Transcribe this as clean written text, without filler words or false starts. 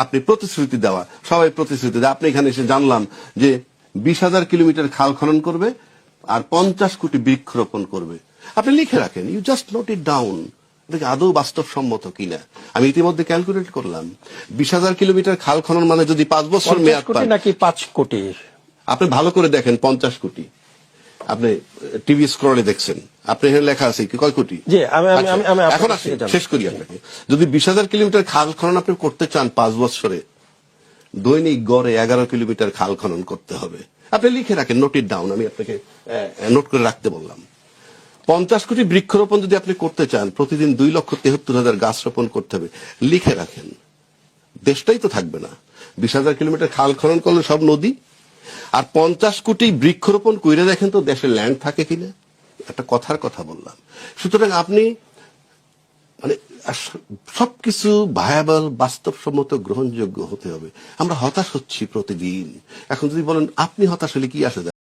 আপনি প্রতিশ্রুতি দেওয়া, সবাই প্রতিশ্রুতি দেয়। আপনি এখানে এসে জানলাম যে 20,000 কিলোমিটার খাল খনন করবে আর 50 কোটি বৃক্ষরোপণ করবে। আপনি লিখে রাখেন, you just note it down. এটা আদৌ বাস্তবসম্মত কিনা। আমি ইতিমধ্যে ক্যালকুলেট করলাম, 20,000 কিলোমিটার খাল খনন মানে যদি 5 বছর মেয়াদ পান, নাকি 5 কোটি, আপনি ভালো করে দেখেন 50 কোটি। আপনি টিভি স্ক্রলে দেখছেন, আপনি এখানে লেখা আছে কয় কোটি। এখন আসি, শেষ করি আপনাকে। যদি 20,000 কিলোমিটার খাল খনন আপনি করতে চান 5 বছরে, দৈনিক গড়ে 11 কিলোমিটার খাল খনন করতে হবে। আপনি লিখে রাখেন, নোট ইট ডাউন। আমি আপনাকে নোট করে রাখতে বললাম। 50 কোটি বৃক্ষরোপণ যদি আপনি করতে চান, প্রতিদিন 2,73,000 গাছ রোপণ করতে হবে। লিখে রাখেন, দেশটাই তো থাকবে না। 20,000 কিলোমিটার খাল খনন করলে সব নদী। আর 50 কোটি বৃক্ষরোপণ কইরে দেখেন তো দেশে ল্যান্ড থাকে কিনা। একটা কথার কথা বললাম। সুতরাং আপনি মানে সবকিছু ভায়াবল, বাস্তবসম্মত, গ্রহণযোগ্য হতে হবে। আমরা হতাশ হচ্ছি প্রতিদিন। এখন যদি বলেন আপনি হতাশ হলে কি আসে যায়?